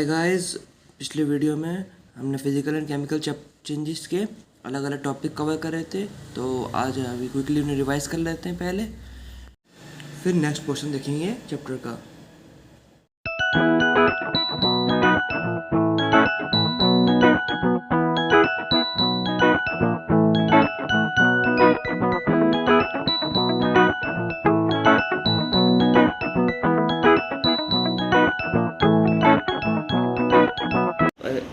Hi guys. पिछले video में हमने फिजिकल एंड केमिकल चेंजेस के अलग अलग टॉपिक कवर करे थे, तो आज अभी क्विकली उन्हें रिवाइज कर लेते हैं पहले, फिर नेक्स्ट पोर्शन देखेंगे चैप्टर का।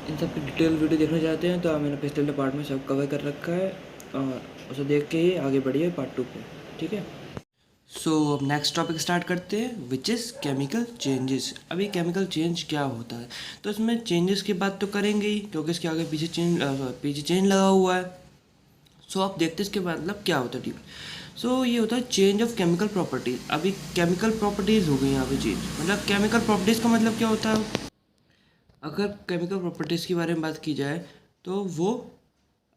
इन सब की डिटेल वीडियो देखना चाहते हैं तो मैंने पिछले पार्ट में सब कवर कर रखा है, और उसे देख के ही आगे बढ़िए पार्ट 2 पे। ठीक है, सो अब नेक्स्ट टॉपिक स्टार्ट करते हैं, विच इज़ केमिकल चेंजेस। अभी केमिकल चेंज क्या होता है, तो इसमें चेंजेस की बात तो करेंगे ही, क्योंकि इसके आगे पीछे चेंज लगा हुआ है। सो आप देखते हैं इसके मतलब क्या होता है। ठीक, सो ये होता है चेंज ऑफ केमिकल प्रॉपर्टीज़। अभी केमिकल प्रॉपर्टीज़ हो गई यहाँ पे चेंज, मतलब केमिकल प्रॉपर्टीज़ का मतलब क्या होता है। अगर केमिकल प्रॉपर्टीज़ के बारे में बात की जाए तो वो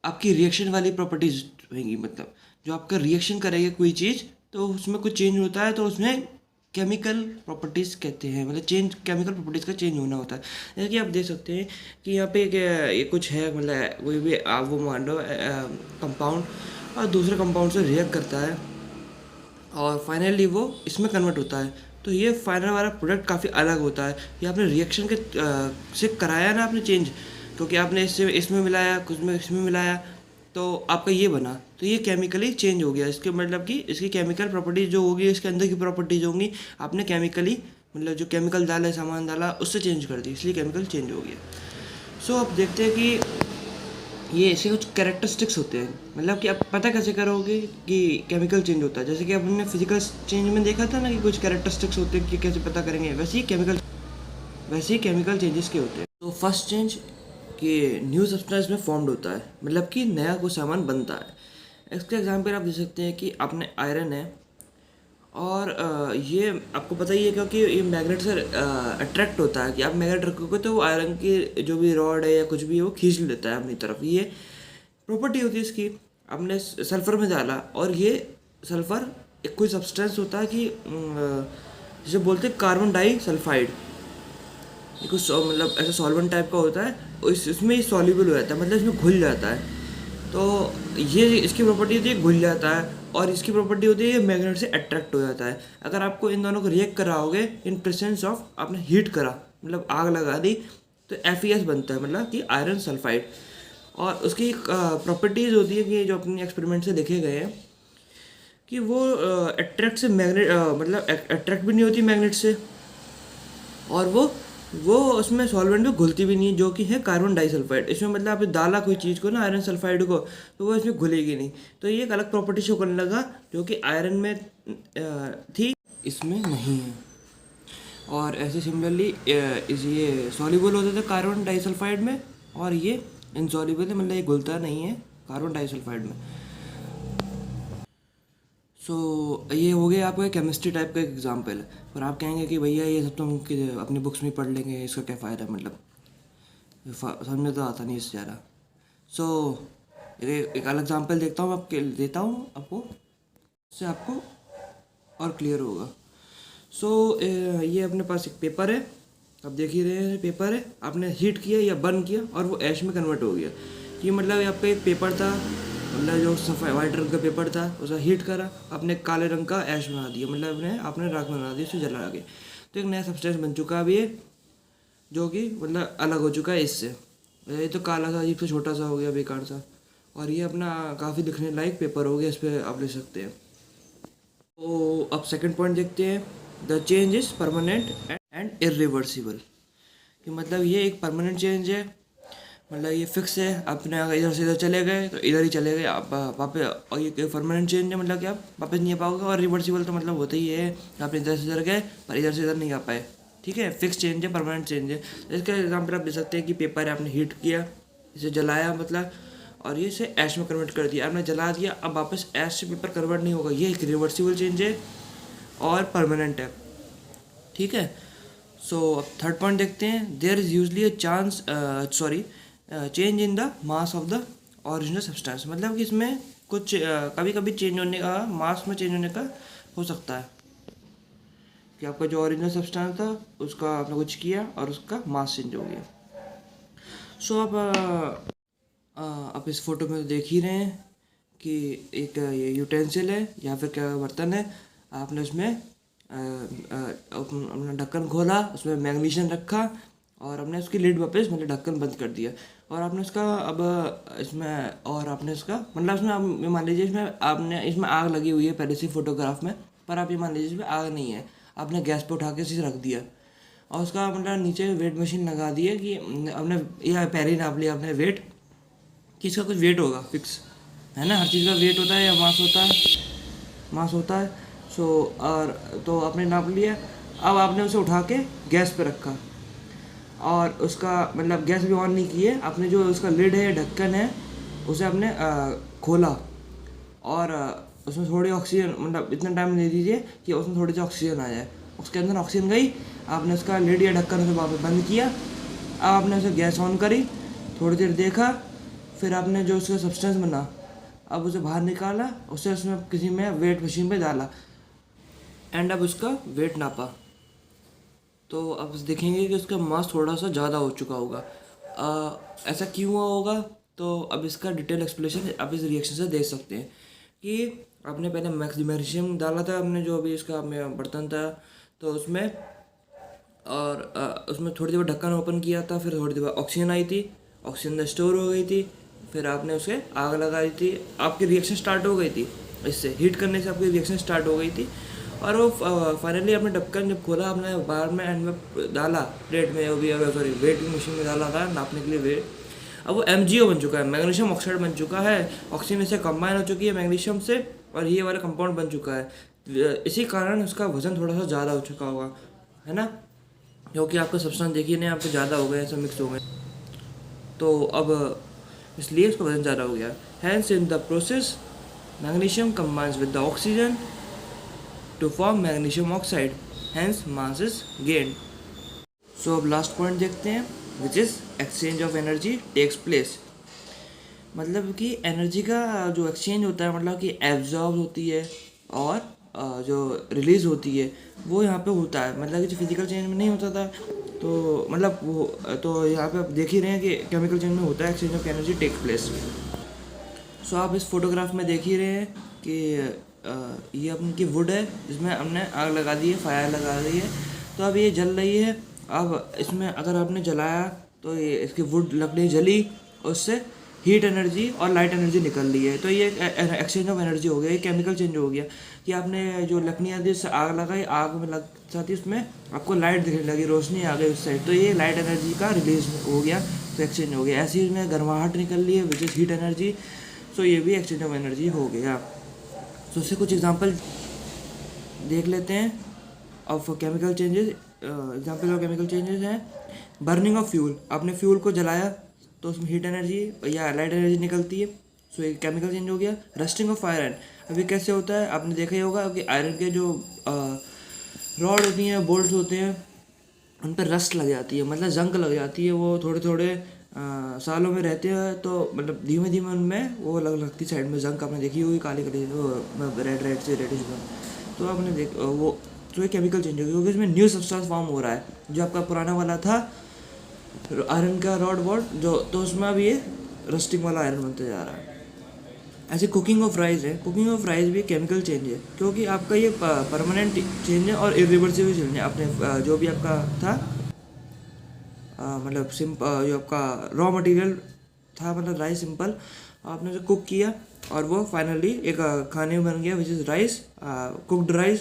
आपकी रिएक्शन वाली प्रॉपर्टीज़ होंगी, मतलब जो आपका रिएक्शन करेगा कोई चीज़ तो उसमें कुछ चेंज होता है, तो उसमें केमिकल प्रॉपर्टीज़ कहते हैं, मतलब चेंज केमिकल प्रॉपर्टीज़ का चेंज होना होता है। जैसे कि आप देख सकते हैं कि यहाँ पे ये कुछ है, मतलब कोई भी आप वो मान लो कंपाउंड और दूसरे कंपाउंड से रिएक्ट करता है और फाइनली वो इसमें कन्वर्ट होता है, तो ये फाइनल वाला प्रोडक्ट काफ़ी अलग होता है। ये आपने रिएक्शन के से कराया ना आपने चेंज, क्योंकि आपने इससे इसमें मिलाया, कुछ में इसमें मिलाया, तो आपका ये बना, तो ये केमिकली चेंज हो गया। इसके मतलब कि इसकी केमिकल प्रॉपर्टीज जो होगी, इसके अंदर की प्रॉपर्टीज होंगी, आपने केमिकली मतलब जो केमिकल डाला, सामान डाला, उससे चेंज कर दी, इसलिए केमिकल चेंज हो गया। सो अब देखते हैं कि ये ऐसे कुछ कैरेक्टरिस्टिक्स होते हैं, मतलब कि आप पता कैसे करोगे कि केमिकल चेंज होता है। जैसे कि आपने फिजिकल चेंज में देखा था ना कि कुछ कैरेक्टरिस्टिक्स होते हैं कि कैसे पता करेंगे, वैसे ही केमिकल चेंजेस के होते हैं। तो फर्स्ट चेंज कि न्यू सब्सटेंस में फॉर्म्ड होता है, मतलब कि नया कोई सामान बनता है। इसके एग्जाम्पल आप दे सकते हैं कि आपने आयरन है, और ये आपको पता ही है क्योंकि ये मैग्नेट से अट्रैक्ट होता है, कि आप मैग्नेट रखोगे तो वो आयरन की जो भी रॉड है या कुछ भी है वो खींच लेता है अपनी तरफ। ये प्रॉपर्टी होती है इसकी। आपने सल्फ़र में डाला, और ये सल्फ़र एक कोई सब्सटेंस होता है कि जिसे बोलते हैं कार्बन डाई सल्फाइड। ये कुछ मतलब ऐसा सॉल्वेंट टाइप का होता है, इसमें ये सॉल्युबल हो जाता है, मतलब इसमें घुल जाता है। तो ये इसकी प्रॉपर्टी होती है घुल जाता है, और इसकी प्रॉपर्टी होती है ये मैग्नेट से अट्रैक्ट हो जाता है। अगर आपको इन दोनों को रिएक्ट कराओगे इन प्रेजेंस ऑफ, आपने हीट करा मतलब आग लगा दी, तो FeS बनता है, मतलब कि आयरन सल्फाइड। और उसकी प्रॉपर्टीज़ होती है कि जो अपने एक्सपेरिमेंट से देखे गए हैं कि वो अट्रैक्ट से मैग्नेट मतलब अट्रैक्ट भी नहीं होती मैग्नेट से, और वो उसमें सॉल्वेंट में घुलती भी नहीं, जो कि है कार्बन डाइसल्फाइड। इसमें मतलब आपने डाला कोई चीज़ को ना, आयरन सल्फाइड को, तो वो इसमें घुलेगी नहीं। तो ये एक अलग प्रॉपर्टी शो करने लगा, जो कि आयरन में थी, इसमें नहीं है। और ऐसे सिमिलरली ये सॉल्युबल होता था कार्बन डाइसल्फाइड में, और ये इनसॉल्युबल है, मतलब ये घुलता नहीं है कार्बन डाइसल्फाइड में। सो ये हो गया आपका केमिस्ट्री टाइप का एग्जाम्पल। पर आप कहेंगे कि भैया ये सब तो हम अपनी बुक्स में पढ़ लेंगे, इसका क्या फ़ायदा, मतलब समझ में तो आता नहीं इससे ज़्यादा। सो एक अलग एग्जाम्पल देता हूँ आपको, इससे आपको और क्लियर होगा। सो ये अपने पास एक पेपर है, आप देख ही रहे हैं पेपर है, आपने हीट किया या बर्न किया और वो ऐश में कन्वर्ट हो गया। ये मतलब आपका एक पेपर था, मतलब जो सफ़ेद वाइट रंग का पेपर था, उसे हीट करा, आपने काले रंग का ऐश बना दिया, मतलब आपने राख बना दी, उसे जला के, तो एक नया सब्सटेंस बन चुका है अब ये, जो कि मतलब अलग हो चुका है इससे। ये तो काला सा अजीब सा छोटा सा हो गया, बेकार सा, और ये अपना काफ़ी दिखने लायक पेपर हो गया, इस पर आप ले सकते हैं। तो अब सेकंड पॉइंट देखते हैं, the change is permanent and irreversible. कि मतलब ये एक परमानेंट चेंज है, मतलब ये फिक्स है, अपने अगर इधर से इधर चले गए तो इधर ही चले गए आप वापस, और ये परमानेंट चेंज है, मतलब कि आप वापस नहीं आ पाओगे। और रिवर्सिबल तो मतलब होता ही है, आप इधर से इधर गए पर इधर से इधर नहीं आ पाए। ठीक है, फिक्स चेंज है, परमानेंट चेंज है। इसका एग्जाम्पल आप दे सकते हैं कि पेपर है, आपने हीट किया, इसे जलाया मतलब, और ये इसे ऐश में कन्वर्ट कर दिया, आपने जला दिया, अब वापस ऐश से पेपर कन्वर्ट नहीं होगा। ये एक रिवर्सिबल चेंज है और परमानेंट है। ठीक है, सो अब थर्ड पॉइंट देखते हैं, there is usually a chance change in the mass of the original substance. मतलब कि इसमें कुछ कभी कभी चेंज होने का, मास में चेंज होने का हो सकता है, कि आपका जो ओरिजिनल सब्सटेंस था उसका आपने कुछ किया और उसका मास चेंज हो गया। सो आप इस फोटो में देख ही रहे हैं कि एक ये यूटेंसिल है या फिर क्या बर्तन है। आपने उसमें अपना ढक्कन खोला, उसमें मैग्नीशियम रखा और हमने उसकी लिड वापस मतलब ढक्कन बंद कर दिया। और आपने उसका अब इसमें और आपने उसका मतलब उसमें आप मान लीजिए इसमें आपने इसमें आग लगी हुई है पहले से फोटोग्राफ में, पर आप ये मान लीजिए इसमें आग नहीं है, आपने गैस पे उठा के इसे रख दिया और उसका मतलब नीचे वेट मशीन लगा दी है कि आपने या पैर ही नाप लिया आपने वेट कि इसका कुछ वेट होगा फिक्स, है ना। हर चीज़ का वेट होता है या मास होता है। सो और तो आपने नाप लिया, अब आपने उसे उठा के गैस पे रखा और उसका मतलब गैस भी ऑन नहीं की है, आपने जो उसका लिड है ढक्कन है उसे आपने खोला और उसमें थोड़ी ऑक्सीजन मतलब इतना टाइम दे दीजिए कि उसमें थोड़ी सी ऑक्सीजन आ जाए। उसके अंदर ऑक्सीजन गई, आपने उसका लिड या ढक्कन उसे वापस बंद किया। अब आपने उसे गैस ऑन करी, थोड़ी देर देखा, फिर आपने जो उसका सब्सटेंस बना अब उसे बाहर निकाला, उसे उसमें किसी में वेट मशीन पे डाला एंड अब उसका वेट नापा। तो अब देखेंगे कि उसका मास थोड़ा सा ज़्यादा हो चुका होगा। ऐसा क्यों हुआ होगा, तो अब इसका डिटेल एक्सप्लेनेशन आप इस रिएक्शन से देख सकते हैं कि आपने पहले मैग्नीशियम डाला था, हमने जो अभी इसका बर्तन था तो उसमें, और उसमें थोड़ी देर ढक्कन ओपन किया था, फिर थोड़ी देर ऑक्सीजन आई थी, ऑक्सीजन स्टोर हो गई थी, फिर आपने उसे आग लगा दी थी, आपकी रिएक्शन स्टार्ट हो गई थी, इससे हीट करने से आपकी रिएक्शन स्टार्ट हो गई थी और वो फाइनली आपने ढक्कन जब खोला, आपने बाहर में एंड में डाला प्लेट में, भी सॉरी वेटिंग मशीन में डाला था नापने के लिए वेट। अब वो MgO बन चुका है, मैग्नीशियम ऑक्साइड बन चुका है, ऑक्सीजन से कंबाइन हो चुकी है मैग्नीशियम से और ये वाला कंपाउंड बन चुका है। इसी कारण उसका वजन थोड़ा सा ज़्यादा हो चुका होगा, है ना, क्योंकि आपका सब्सटेंस देखिए नहीं आपके ज़्यादा हो गए, सब मिक्स हो गए, तो अब इसलिए उसका वजन ज़्यादा हो गया। Hence in the process magnesium combines with the oxygen to form magnesium oxide, hence mass is gained. So अब लास्ट पॉइंट देखते हैं which is exchange of energy takes place। मतलब कि एनर्जी का जो एक्सचेंज होता है मतलब कि एब्जॉर्ब होती है और जो रिलीज होती है वो यहाँ पे होता है, मतलब कि जो फिजिकल चेंज में नहीं होता था, तो मतलब वो तो यहाँ पे आप देख ही रहे हैं कि केमिकल चेंज में होता है exchange of energy take place. So आप इस फोटोग्राफ में देख ही रहे हैं कि ये अपनी वुड है जिसमें हमने आग लगा दी है, फायर लगा दी है, तो अब ये जल रही है। अब इसमें अगर आपने जलाया तो ये इसकी वुड लकड़ी जली, उससे हीट एनर्जी और लाइट एनर्जी निकल रही है, तो ये एक्सचेंज ऑफ एनर्जी हो गया, ये केमिकल चेंज हो गया कि आपने जो लकड़ियाँ थी उससे आग लगाई, आग में लग साथ ही उसमें आपको लाइट दिखने लगी, रोशनी आ गई उस साइड, तो ये लाइट एनर्जी का रिलीज हो गया, तो एक्सचेंज हो गया। ऐसे ही इसमें गर्माहट निकल रही है विच इज़ हीट एनर्जी, सो ये भी एक्सचेंज ऑफ एनर्जी हो गया। तो उससे कुछ एग्जांपल देख लेते हैं of chemical changes. Example of chemical changes हैं बर्निंग ऑफ फ्यूल, आपने फ्यूल को जलाया तो उसमें हीट एनर्जी या लाइट एनर्जी निकलती है, सो एक केमिकल चेंज हो गया। रस्टिंग ऑफ आयरन, अभी कैसे होता है आपने देखा ही होगा कि आयरन के जो रॉड होती हैं, बोल्ट होते हैं, उन पर रस्ट लग जाती है, मतलब जंग लग जाती है, वो थोड़े थोड़े सालों में रहते हैं, तो मतलब धीमे धीमे उनमें वो लगती साइड में जंग आपने देखी होगी, काली काली रेड रेड से रेडिश बन, तो आपने देख वो तो ये केमिकल चेंज हो गया क्योंकि इसमें न्यू सब्सटेंस फॉर्म हो रहा है। जो आपका पुराना वाला था आयरन का रॉड वॉड जो, तो उसमें अब ये रस्टिंग वाला आयरन बनते जा रहा है। ऐसे कुकिंग ऑफ राइस है, कुकिंग ऑफ राइस भी केमिकल चेंज है क्योंकि आपका ये परमानेंट चेंज है और इरिवर्सिबल चेंज है। आपने जो भी आपका था मतलब सिंपल जो आपका रॉ मटेरियल था मतलब राइस सिंपल, आपने उसे कुक किया और वो फाइनली एक खाने में बन गया which is rice, cooked rice,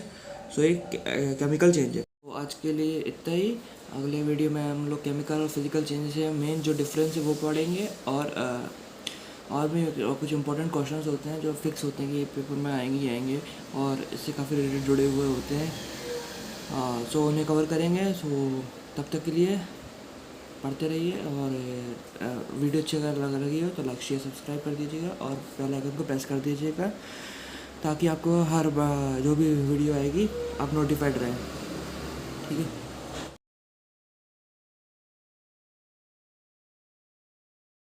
so एक केमिकल चेंज है। तो आज के लिए इतना ही, अगले वीडियो में हम लोग केमिकल और फिजिकल चेंजेस है मेन जो डिफरेंस है वो पढ़ेंगे और भी कुछ इंपॉर्टेंट क्वेश्चंस होते हैं जो फिक्स होते हैं कि पेपर में आएंगे ही आएंगे और इससे काफ़ी रिलेटेड जुड़े हुए होते हैं, सो उन्हें कवर करेंगे। सो तब तक के लिए पढ़ते रहिए और वीडियो अच्छी अगर लगी हो तो लाइक शेयर सब्सक्राइब कर दीजिएगा और बेल आइकन को प्रेस कर दीजिएगा ताकि आपको हर जो भी वीडियो आएगी आप नोटिफाइड रहें, ठीक है।